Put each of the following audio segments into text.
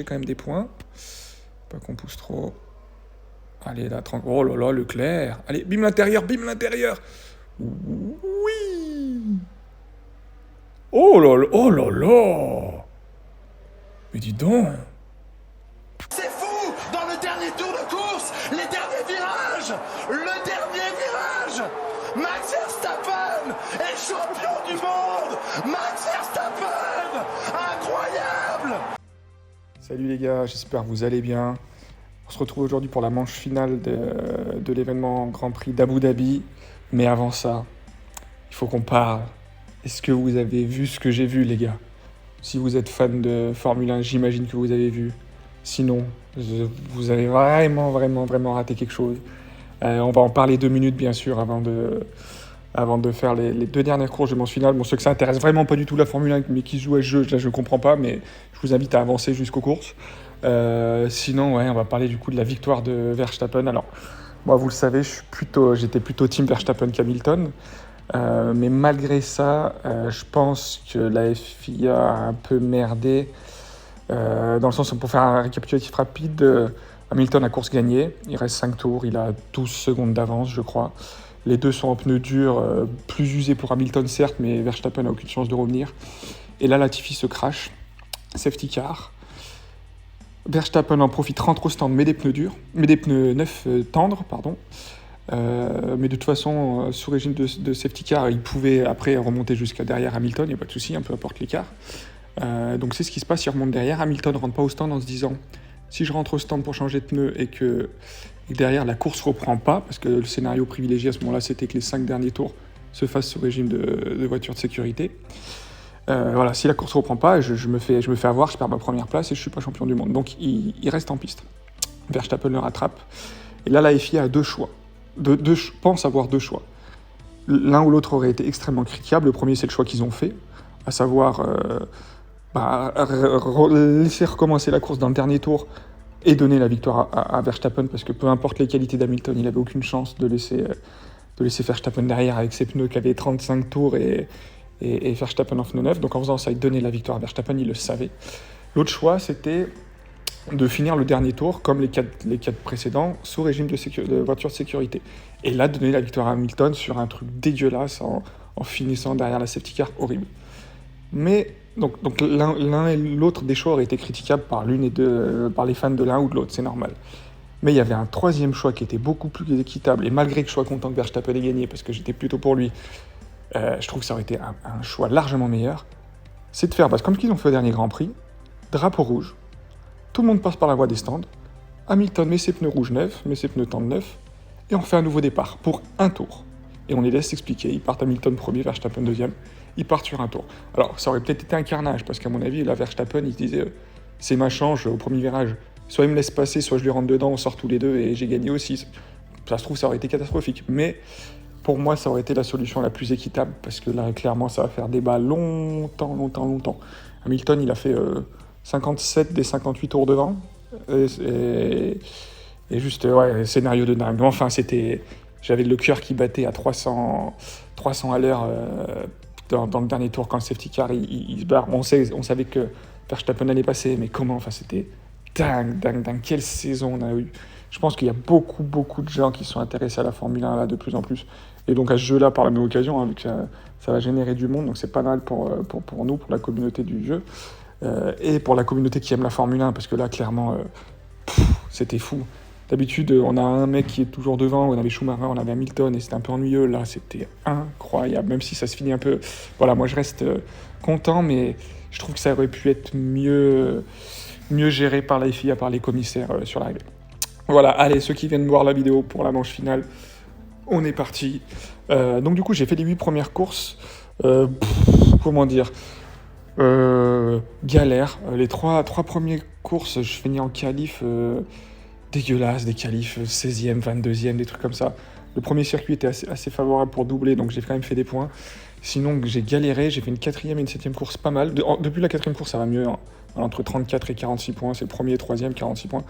J'ai quand même des points. Pas qu'on pousse trop. Allez, là, tranquille. Oh là là, Leclerc. Allez, bim l'intérieur, bim l'intérieur. Oui. Oh là là, oh là là. Mais dis donc. C'est fou! Dans le dernier tour de course, les derniers virages! Le dernier virage! Max Verstappen est champion du monde! Max Verstappen! Incroyable! Salut les gars, j'espère que vous allez bien. On se retrouve aujourd'hui pour la manche finale de l'événement Grand Prix d'Abu Dhabi. Mais avant ça, il faut qu'on parle. Est-ce que vous avez vu ce que j'ai vu, les gars? Si vous êtes fan de Formule 1, j'imagine que vous avez vu. Sinon, vous avez vraiment raté quelque chose. On va en parler 2 minutes, bien sûr, avant de faire les deux dernières courses de manche finale. Bon, ceux que ça intéresse vraiment pas du tout la Formule 1, mais qui jouent à ce jeu, là, je ne comprends pas, mais je vous invite à avancer jusqu'aux courses. Sinon, ouais, on va parler du coup de la victoire de Verstappen. Alors, moi, vous le savez, j'étais plutôt team Verstappen qu'Hamilton. Mais malgré ça, je pense que la FIA a un peu merdé. Dans le sens où, pour faire un récapitulatif rapide, Hamilton a course gagnée. Il reste 5 tours, il a 12 secondes d'avance, je crois. Les deux sont en pneus durs, plus usés pour Hamilton, certes, mais Verstappen n'a aucune chance de revenir. Et là, Latifi se crash. Safety car. Verstappen en profite, rentre au stand, met des pneus durs, met des pneus neufs tendres, pardon. Mais de toute façon, sous régime de safety car, il pouvait après remonter jusqu'à derrière Hamilton, il n'y a pas de souci, peu importe l'écart. Donc c'est ce qui se passe, il remonte derrière. Hamilton ne rentre pas au stand en se disant si je rentre au stand pour changer de pneu et que derrière la course reprend pas, parce que le scénario privilégié à ce moment-là c'était que les 5 derniers tours se fassent sous régime de voiture de sécurité. Voilà, si la course reprend pas, je me fais avoir, je perds ma première place et je suis pas champion du monde. Donc il reste en piste. Verstappen le rattrape. Et là, la FIA a deux choix. Pense avoir deux choix. L'un ou l'autre aurait été extrêmement critiquable. Le premier, c'est le choix qu'ils ont fait, à savoir laisser recommencer la course dans le dernier tour et donner la victoire à Verstappen, parce que peu importe les qualités d'Hamilton, il n'avait aucune chance de laisser Verstappen derrière avec ses pneus qui avaient 35 tours et Verstappen en pneus neufs. Donc en faisant ça, il donnait la victoire à Verstappen, il le savait. L'autre choix, c'était de finir le dernier tour, comme les quatre précédents, sous régime de voiture de sécurité. Et là, donner la victoire à Hamilton sur un truc dégueulasse, en finissant derrière la safety car, horrible. Mais, donc l'un et l'autre des choix auraient été critiquables par par les fans de l'un ou de l'autre, c'est normal. Mais il y avait un troisième choix qui était beaucoup plus équitable, et malgré que je sois content que Verstappen ait gagné, parce que j'étais plutôt pour lui, je trouve que ça aurait été un choix largement meilleur, c'est de faire, comme qu'ils ont fait au dernier Grand Prix, drapeau rouge, tout le monde passe par la voie des stands, Hamilton met ses pneus rouges neufs, met ses pneus tendres neufs, et on fait un nouveau départ pour un tour. Et on les laisse s'expliquer, ils partent Hamilton premier, Verstappen deuxième, ils partent sur un tour. Alors ça aurait peut-être été un carnage, parce qu'à mon avis, là, Verstappen, il se disait, c'est ma chance au premier virage, soit il me laisse passer, soit je lui rentre dedans, on sort tous les deux, et j'ai gagné aussi. Ça se trouve, ça aurait été catastrophique, mais pour moi, ça aurait été la solution la plus équitable, parce que là, clairement, ça va faire débat longtemps. Hamilton, il a fait 57 des 58 tours devant, et juste, ouais, scénario de dingue. Enfin, j'avais le cœur qui battait à 300 à l'heure dans le dernier tour, quand le safety car, il se barre. On savait que Verstappen allait passer, mais comment? Enfin, c'était dingue. Quelle saison on a eu. Je pense qu'il y a beaucoup de gens qui sont intéressés à la Formule 1 là, de plus en plus. Et donc à ce jeu-là, par la même occasion, vu que ça va générer du monde, donc c'est pas mal pour nous, pour la communauté du jeu, et pour la communauté qui aime la Formule 1, parce que là, clairement, c'était fou. D'habitude, on a un mec qui est toujours devant, on avait Schumacher, on avait Hamilton, et c'était un peu ennuyeux. Là, c'était incroyable, même si ça se finit un peu... Voilà, moi je reste content, mais je trouve que ça aurait pu être mieux géré par la FIA, par les commissaires sur l'arrivée. Voilà, allez, ceux qui viennent voir la vidéo pour la manche finale, on est parti. Donc du coup, j'ai fait les 8 premières courses. Comment dire, galère. Les trois premières courses, je finis en qualif dégueulasse, des qualifs 16e, 22e, des trucs comme ça. Le premier circuit était assez favorable pour doubler, donc j'ai quand même fait des points. Sinon, j'ai galéré, j'ai fait une 4e et une 7e course pas mal. Depuis la 4e course, ça va mieux, hein. Entre 34 et 46 points, c'est le premier et 3e, 46 points.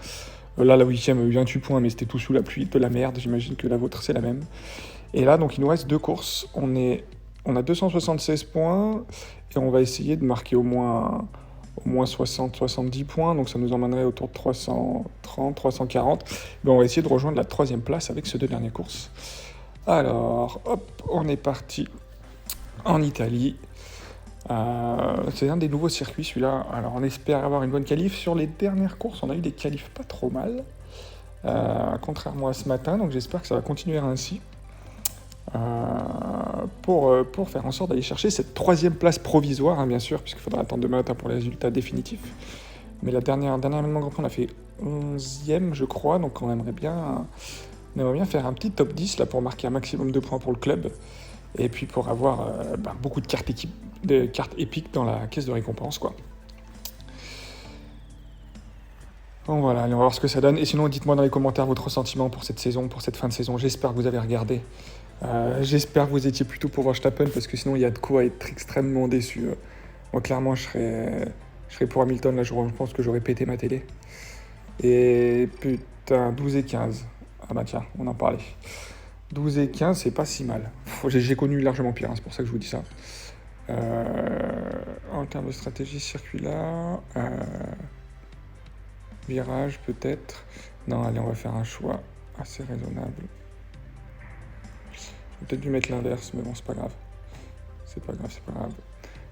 Là, la 8e, 28 points, mais c'était tout sous la pluie, de la merde. J'imagine que la vôtre, c'est la même. Et là, donc, il nous reste 2 courses. On a 276 points et on va essayer de marquer au moins au moins 60-70 points, donc ça nous emmènerait autour de 330, 340. Ben, on va essayer de rejoindre la 3e place avec ces 2 dernières courses. Alors, hop, on est parti en Italie. C'est un des nouveaux circuits celui-là, alors on espère avoir une bonne qualif. Sur les dernières courses, on a eu des qualifs pas trop mal, contrairement à ce matin, donc j'espère que ça va continuer ainsi, pour faire en sorte d'aller chercher cette 3e place provisoire, hein, bien sûr, puisqu'il faudra attendre demain matin pour les résultats définitifs. Mais la dernière Grand Prix, on a fait 11e, je crois, donc on aimerait bien faire un petit top 10 là, pour marquer un maximum de points pour le club, et puis pour avoir beaucoup de cartes épiques dans la caisse de récompense, quoi. Bon voilà, allez, on va voir ce que ça donne. Et sinon, dites-moi dans les commentaires votre ressentiment pour cette saison, pour cette fin de saison. J'espère que vous avez regardé. J'espère que vous étiez plutôt pour Verstappen, parce que sinon il y a de quoi être extrêmement déçu. Moi, clairement, je serais pour Hamilton. Là, je pense que j'aurais pété ma télé. Et putain, 12 et 15. Ah bah tiens, on en parlait. 12 et 15, c'est pas si mal. J'ai connu largement pire, hein, c'est pour ça que je vous dis ça. En termes de stratégie, circuit là. Virage, peut-être. Non, allez, on va faire un choix assez raisonnable. J'ai peut-être dû mettre l'inverse, mais bon, c'est pas grave. C'est pas grave.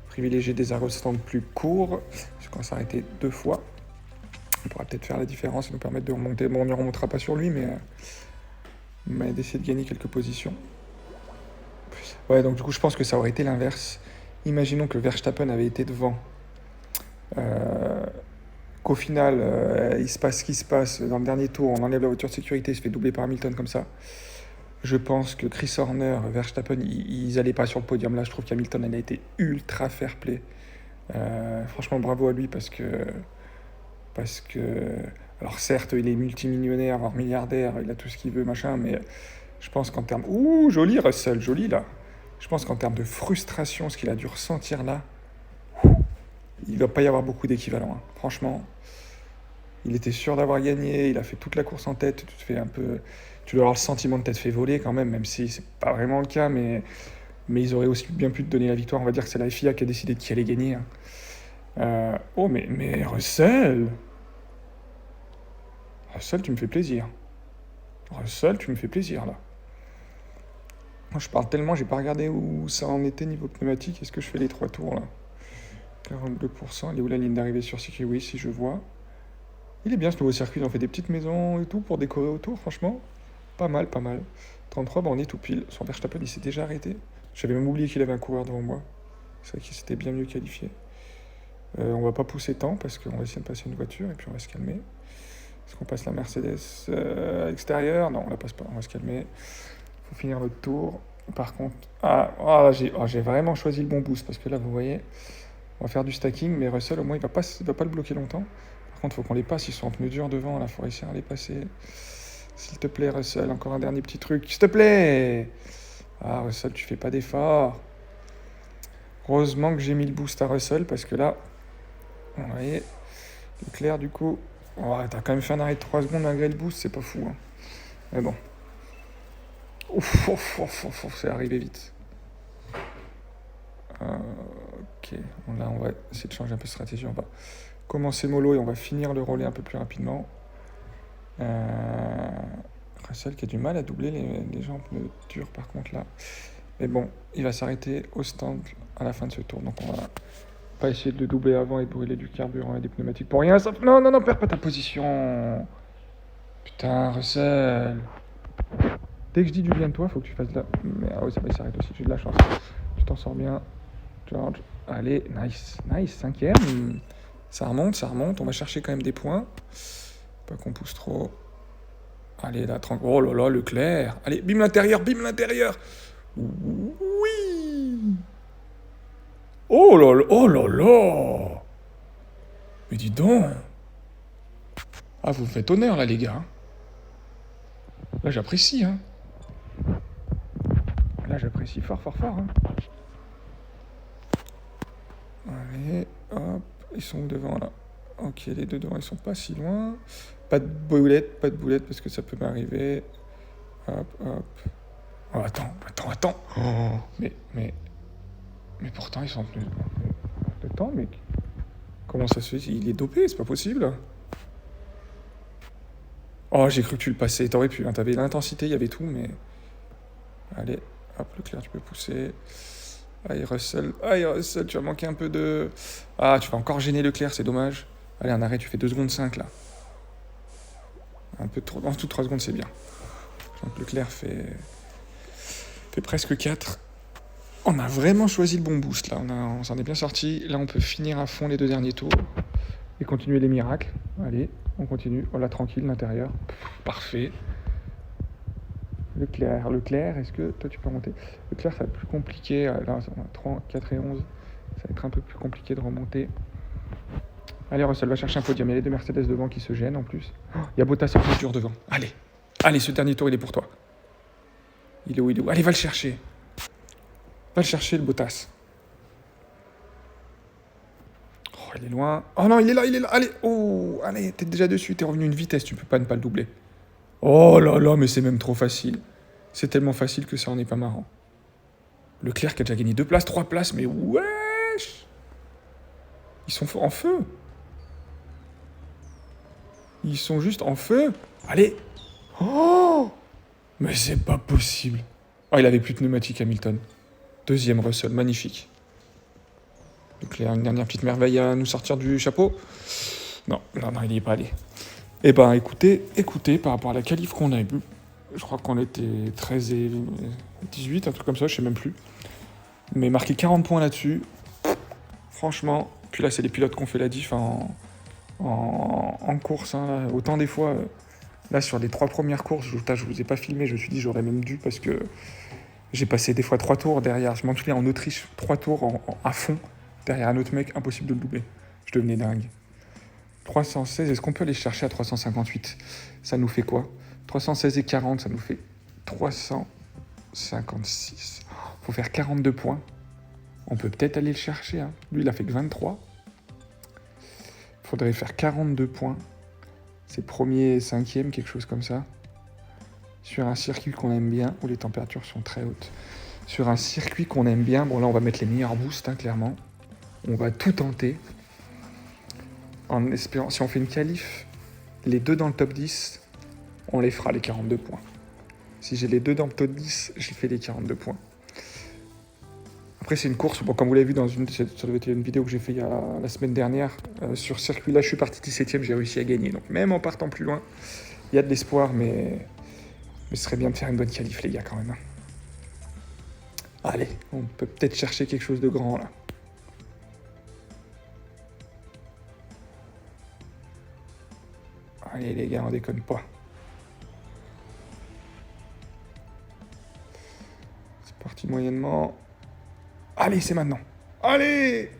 Privilégier des arrêts stands plus courts, parce qu'on va s'arrêter 2 fois. On pourra peut-être faire la différence et nous permettre de remonter. Bon, on ne remontera pas sur lui, mais d'essayer de gagner quelques positions. Ouais, donc du coup, je pense que ça aurait été l'inverse. Imaginons que Verstappen avait été devant. Qu'au final, il se passe ce qui se passe dans le dernier tour, on enlève la voiture de sécurité, il se fait doubler par Hamilton comme ça. Je pense que Chris Horner, Verstappen, ils n'allaient pas sur le podium. Là, je trouve qu'Hamilton, elle a été ultra fair-play. Franchement, bravo à lui parce que... Alors certes, il est multimillionnaire, voire milliardaire, il a tout ce qu'il veut, machin, mais je pense qu'en termes... Ouh, joli Russell, joli là. Je pense qu'en termes de frustration, ce qu'il a dû ressentir là, il ne doit pas y avoir beaucoup d'équivalents. Hein. Franchement, il était sûr d'avoir gagné, il a fait toute la course en tête, tu dois avoir le sentiment de t'être fait voler quand même si c'est pas vraiment le cas, mais ils auraient aussi bien pu te donner la victoire. On va dire que c'est la FIA qui a décidé de qui allait gagner. Hein. Mais Russell, tu me fais plaisir. Russell, tu me fais plaisir là. Moi, je parle tellement, j'ai pas regardé où ça en était niveau pneumatique. Est-ce que je fais les 3 tours là? 42%, elle est où la ligne d'arrivée sur circuit? Oui, si je vois. Il est bien ce nouveau circuit, on fait des petites maisons et tout pour décorer autour, franchement. Pas mal. 33, on est tout pile. Son Verstappen, il s'est déjà arrêté. J'avais même oublié qu'il avait un coureur devant moi. C'est vrai qu'il s'était bien mieux qualifié. On va pas pousser tant parce qu'on va essayer de passer une voiture et puis on va se calmer. Est-ce qu'on passe la Mercedes extérieure? Non, on la passe pas, on va se calmer. Faut finir notre tour. Par contre, j'ai vraiment choisi le bon boost parce que là, vous voyez, on va faire du stacking, mais Russell, au moins, il va pas le bloquer longtemps. Par contre, il faut qu'on les passe, ils sont en pneus durs devant, là, il faut réussir à les passer. S'il te plaît, Russell, encore un dernier petit truc, s'il te plaît. Ah, Russell, tu fais pas d'effort. Heureusement que j'ai mis le boost à Russell, parce que là, vous voyez, Leclerc, du coup, t'as quand même fait un arrêt de 3 secondes malgré le boost, c'est pas fou. Hein. Mais bon. Ouf, c'est arrivé vite. Ok, là, on va essayer de changer un peu de stratégie, on va commencer mollo et on va finir le relais un peu plus rapidement. Russell qui a du mal à doubler les gens en pneus durs par contre là. Mais bon, il va s'arrêter au stand à la fin de ce tour. Donc on va pas essayer de le doubler avant et de brûler du carburant et des pneumatiques pour rien. Non, perds pas ta position. Putain, Russell. Dès que je dis du bien de toi, faut que tu fasses de la... Mais ça va, il s'arrête aussi, j'ai de la chance. Tu t'en sors bien. George, allez, nice, 5e. Ça remonte, on va chercher quand même des points. Pas qu'on pousse trop. Allez, là, tranquille. Oh là là, Leclerc. Allez, bim l'intérieur. Oui. Oh là là. Mais dis donc. Ah, vous me faites honneur, là, les gars. Là, j'apprécie, hein. Là, j'apprécie fort, hein. Allez, hop. Ils sont devant, là. Ok, les deux devant, ils sont pas si loin. Pas de boulette parce que ça peut m'arriver. Hop. Oh, attends. Oh, mais pourtant, ils sont plus de temps, mec. Comment ça se fait? Il est dopé, c'est pas possible. Oh, j'ai cru que tu le passais. T'aurais pu, hein. T'avais l'intensité, il y avait tout, mais... Allez, hop, Leclerc, tu peux pousser. Aïe, Russell, tu vas manquer un peu de... Ah, tu vas encore gêner Leclerc, c'est dommage. Allez, un arrêt, tu fais 2 secondes 5, là. Un peu trop... En dessous de 3 secondes, c'est bien. Donc Leclerc fait presque 4. On a vraiment choisi le bon boost, là. On s'en est bien sorti. Là, on peut finir à fond les 2 derniers tours. Et continuer les miracles. Allez, on continue. Oh là, tranquille, l'intérieur. Parfait. Leclerc, est-ce que toi tu peux remonter? Leclerc, ça va être plus compliqué. Là, on a 3, 4 et 11. Ça va être un peu plus compliqué de remonter. Allez, Russell va chercher un podium. Il y a les 2 Mercedes devant qui se gênent en plus. Il y a Bottas en voiture devant. Allez, ce dernier tour, il est pour toi. Il est où? Allez, va le chercher. Va le chercher, le Bottas. Oh, il est loin. Oh non, il est là. Allez, allez, t'es déjà dessus. T'es revenu une vitesse. Tu peux pas ne pas le doubler. Oh là là, mais c'est même trop facile. C'est tellement facile que ça en est pas marrant. Leclerc qui a déjà gagné 2 places, 3 places, mais wesh! Ils sont en feu. Ils sont juste en feu. Allez. Oh! Mais c'est pas possible. Oh, il avait plus de pneumatique, Hamilton. 2e Russell, magnifique. Leclerc, une dernière petite merveille à nous sortir du chapeau. Non, il n'y est pas allé. Eh ben, écoutez, par rapport à la qualif qu'on a eue, je crois qu'on était 13 et 18, un truc comme ça, je sais même plus. Mais marquer 40 points là-dessus, franchement, puis là, c'est les pilotes qui ont fait la diff en course. Hein, là. Autant des fois, là, sur les 3 premières courses, je vous ai pas filmé, je me suis dit j'aurais même dû parce que j'ai passé des fois 3 tours derrière. Je m'en souviens en Autriche, 3 tours à fond, derrière un autre mec, impossible de le doubler. Je devenais dingue. 316, est-ce qu'on peut aller chercher à 358? Ça nous fait quoi? 316 et 40, ça nous fait 356. Faut faire 42 points. On peut peut-être aller le chercher. Hein. Lui, il a fait que 23. Faudrait faire 42 points. C'est premier et 5e, quelque chose comme ça. Sur un circuit qu'on aime bien, où les températures sont très hautes. Sur un circuit qu'on aime bien, bon là, on va mettre les meilleurs boosts, hein, clairement. On va tout tenter. En espérant, si on fait une qualif, les 2 dans le top 10, on les fera les 42 points. Si j'ai les 2 dans le top 10, j'ai fait les 42 points. Après, c'est une course, bon, comme vous l'avez vu dans une vidéo que j'ai fait la semaine dernière, sur ce circuit-là, je suis parti 17e, j'ai réussi à gagner. Donc même en partant plus loin, il y a de l'espoir, mais ce serait bien de faire une bonne qualif, les gars, quand même. Hein. Allez, on peut peut-être chercher quelque chose de grand, là. Allez les gars, on déconne pas. C'est parti moyennement. Allez, c'est maintenant. Allez,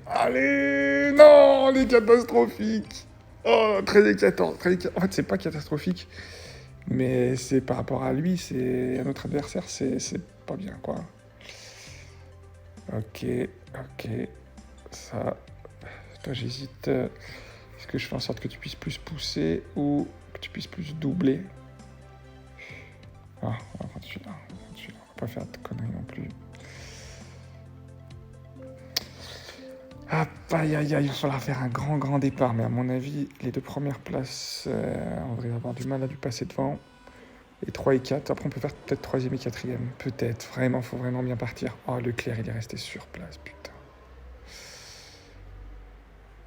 non, les catastrophiques. Oh, très éclatant. En fait, c'est pas catastrophique, mais c'est par rapport à lui, c'est à notre adversaire, c'est pas bien, quoi. Ok. Ça, toi, j'hésite. Est-ce que je fais en sorte que tu puisses plus pousser ou que tu puisses plus doubler? Ah, on va prendre celui-là. On va pas faire de conneries non plus. Aïe, il va falloir faire un grand départ. Mais à mon avis, les 2 premières places, on devrait avoir du mal à lui passer devant. Et 3 et 4. Après, on peut faire peut-être 3e et 4e. Peut-être. Vraiment, faut vraiment bien partir. Oh, Leclerc, il est resté sur place, putain.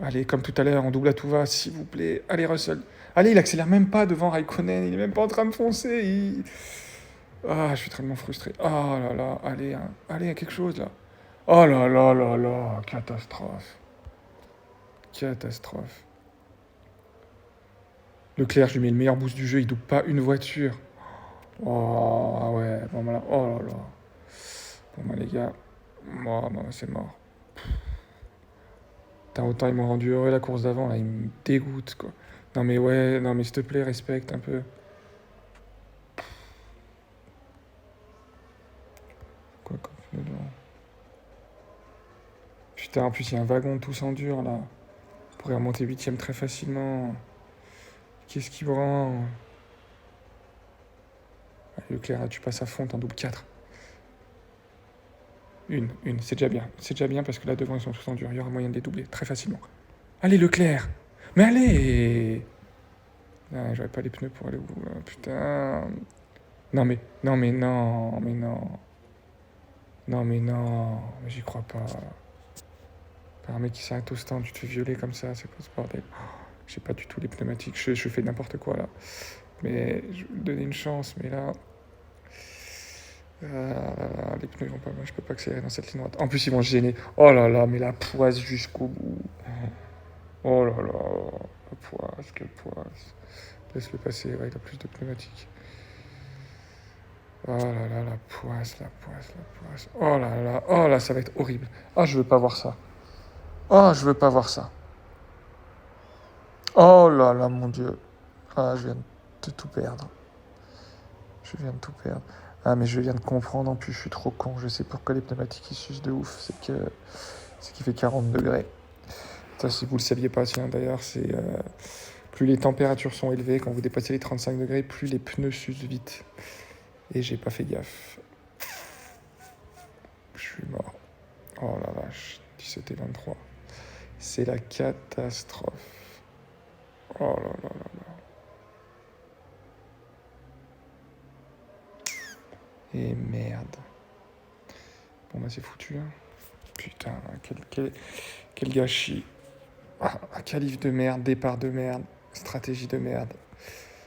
Allez, comme tout à l'heure, on double à tout va, s'il vous plaît. Allez, Russell. Allez, il accélère même pas devant Raikkonen. Il est même pas en train de foncer. Ah, je suis tellement frustré. Oh là là, allez, hein. Allez, quelque chose, là. Oh là là, catastrophe. Leclerc, je lui mets le meilleur boost du jeu, il double pas une voiture. Oh ouais, bon voilà, oh là là. Bon bah les gars, c'est mort. Putain, autant ils m'ont rendu heureux la course d'avant, là, ils me dégoûtent, quoi. Non mais s'il te plaît, respecte un peu. Quoi, comme dedans. Putain, en plus il y a un wagon tous en dur, là. On pourrait remonter 8e très facilement. Qu'est-ce qui branle? Allez, Leclerc, là, tu passes à fond, t'en doubles 4. Une, c'est déjà bien. C'est déjà bien parce que là devant ils sont tous en dur. Il y aura moyen de les doubler très facilement. Allez, Leclerc. Mais allez. Ah, j'aurais pas les pneus pour aller où, là, putain. Non, mais non. Non, mais non. Mais j'y crois pas. Par un mec qui s'arrête au stand, tu te fais violer comme ça, c'est quoi ce bordel? J'ai pas du tout les pneumatiques, je fais n'importe quoi là. Mais je vais me donner une chance, mais là. Les pneus vont pas, je peux pas accélérer dans cette ligne droite. En plus, ils vont se gêner. Oh là là, mais la poisse jusqu'au bout. Oh là là, la poisse, quelle poisse. Laisse-le passer, ouais, il a plus de pneumatiques. Oh là là, la poisse. Oh là, ça va être horrible. Ah, je veux pas voir ça. Oh, je veux pas voir ça. Oh là là, mon Dieu. Ah, je viens de tout perdre. Ah, mais je viens de comprendre, en plus, je suis trop con. Je sais pourquoi les pneumatiques, ils s'usent de ouf. C'est qu'il fait 40 degrés. Ça, si vous le saviez pas, tiens, d'ailleurs, c'est... plus les températures sont élevées, quand vous dépassez les 35 degrés, plus les pneus s'usent vite. Et j'ai pas fait gaffe. Je suis mort. Oh la vache, 17 et 23. C'est la catastrophe. Oh là là là là. Et merde. Bon bah c'est foutu. Hein. Putain, quel gâchis. Ah, qualif de merde, départ de merde, stratégie de merde.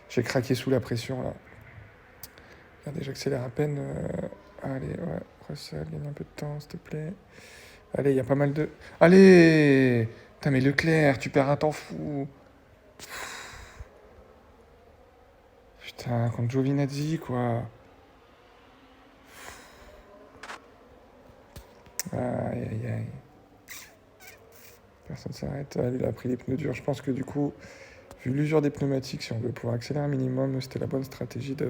J'ai craqué sous la pression là. Regardez, j'accélère à peine. Allez, ouais, Russell, gagne un peu de temps s'il te plaît. Allez, il y a pas mal de... Allez! Putain mais Leclerc, tu perds un temps fou. Putain, contre Giovinazzi quoi. Aïe. Personne s'arrête. Allez, il a pris les pneus durs. Je pense que du coup, vu l'usure des pneumatiques, si on veut pouvoir accélérer un minimum, c'était la bonne stratégie de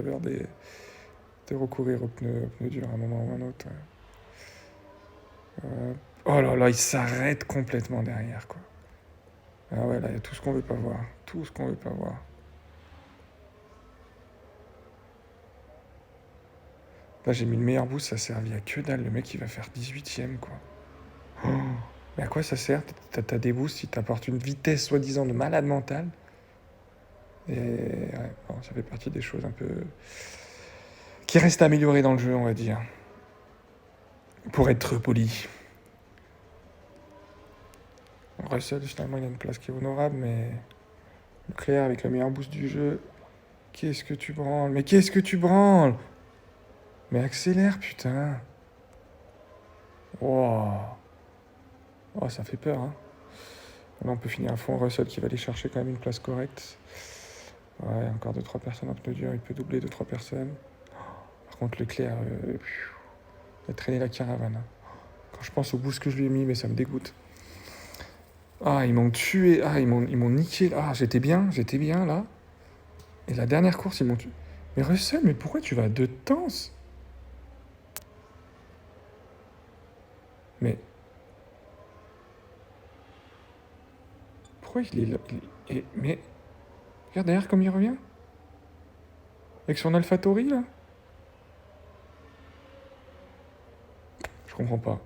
recourir aux pneus durs à un moment ou à un autre. Oh là là, il s'arrête complètement derrière, quoi. Ah ouais, là, il y a tout ce qu'on veut pas voir. Là, j'ai mis le meilleur boost, ça servi à que dalle. Le mec, il va faire 18ème, quoi. Oh, mais à quoi ça sert? T'as des boosts, ils t'apportent une vitesse soi-disant de malade mental. Et ouais, bon, ça fait partie des choses un peu... qui restent à améliorer dans le jeu, on va dire. Pour être poli. Russell, finalement, il a une place qui est honorable, mais... Leclerc, avec le meilleur boost du jeu... Qu'est-ce que tu branles? Mais accélère, putain. Wow. Oh, ça fait peur, hein. Là, on peut finir à fond. Russell qui va aller chercher quand même une place correcte. Ouais, encore 2-3 personnes en pneu dur. Il peut doubler 2-3 personnes. Par contre, Leclerc, il a traîné la caravane. Quand je pense au boost que je lui ai mis, mais ça me dégoûte. Ah, ils m'ont tué. Ah, ils m'ont niqué. Ah, j'étais bien là. Et la dernière course, ils m'ont tué. Mais Russell, mais pourquoi tu vas à 2 temps? Mais... Pourquoi il est là? Mais... Regarde derrière comme il revient. Avec son AlphaTauri, là. Je comprends pas.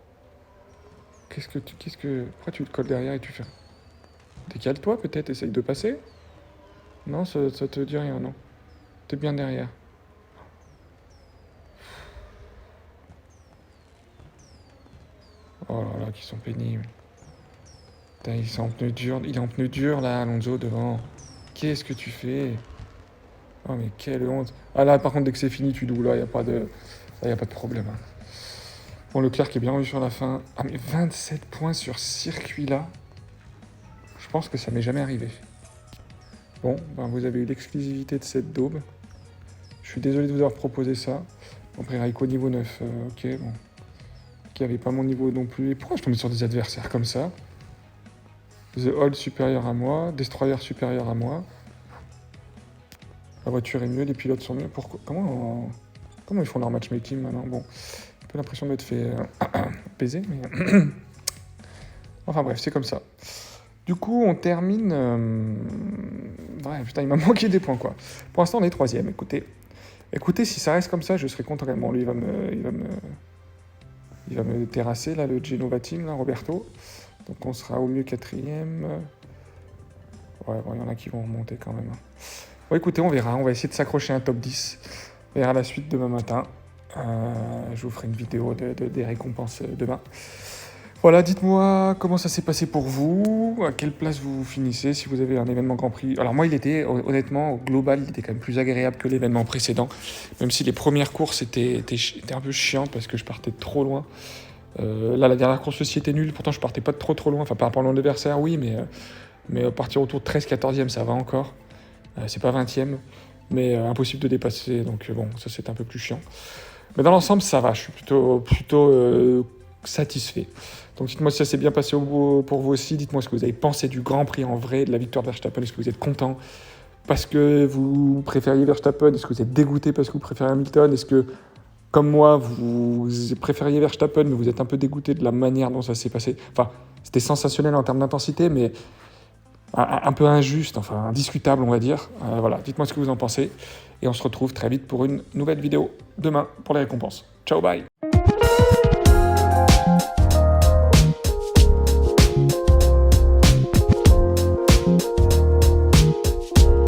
Pourquoi tu te colles derrière et tu fais... Décale-toi, peut-être, essaye de passer. Non, ça te dit rien, non. T'es bien derrière. Oh là là, qui sont pénibles. Putain, il est en pneu dur, là, Alonso, devant. Qu'est-ce que tu fais? Oh, mais quelle honte. Ah là, par contre, dès que c'est fini, tu doubles. Là, il n'y a pas de problème. Hein. Bon, Leclerc qui est bien revenu sur la fin. Ah, mais 27 points sur circuit, là. Je pense que ça m'est jamais arrivé. Bon, ben, vous avez eu l'exclusivité de cette daube. Je suis désolé de vous avoir proposé ça. Après, Raikko niveau 9. Ok, bon. Qui avait pas mon niveau non plus. Et pourquoi je tombe sur des adversaires comme ça? The Hold supérieur à moi, Destroyer supérieur à moi. La voiture est mieux, les pilotes sont mieux. Pourquoi? Comment ils font leur matchmaking maintenant? Bon, un peu l'impression d'être fait baiser, mais... enfin bref, c'est comme ça. Du coup, on termine... Ouais, putain, il m'a manqué des points, quoi. Pour l'instant, on est 3ème, Écoutez, si ça reste comme ça, je serai content réellement. Lui, il va me terrasser, là, le Genova Team, là, Roberto. Donc on sera au mieux 4ème. Ouais, bon, il y en a qui vont remonter quand même. Bon, écoutez, on verra. On va essayer de s'accrocher à un top 10. On verra la suite demain matin. Je vous ferai une vidéo des récompenses demain. Voilà, dites-moi comment ça s'est passé pour vous, à quelle place vous finissez, si vous avez un événement Grand Prix. Alors moi, il était, honnêtement, au global, il était quand même plus agréable que l'événement précédent, même si les premières courses étaient un peu chiantes parce que je partais de trop loin. Là, la dernière course aussi était nulle, pourtant je partais pas de trop loin, enfin par rapport à l'adversaire, oui, mais à partir autour de 13-14e, ça va encore. C'est pas 20e, mais impossible de dépasser, donc bon, ça c'est un peu plus chiant. Mais dans l'ensemble, ça va, je suis plutôt satisfait. Donc dites-moi si ça s'est bien passé pour vous aussi, dites-moi ce que vous avez pensé du Grand Prix en vrai, de la victoire de Verstappen, est-ce que vous êtes content parce que vous préfériez Verstappen, est-ce que vous êtes dégoûté parce que vous préférez Hamilton, est-ce que, comme moi, vous préfériez Verstappen, mais vous êtes un peu dégoûté de la manière dont ça s'est passé. Enfin, c'était sensationnel en termes d'intensité, mais un peu injuste, enfin indiscutable, on va dire. Voilà, dites-moi ce que vous en pensez. Et on se retrouve très vite pour une nouvelle vidéo demain pour les récompenses. Ciao, bye!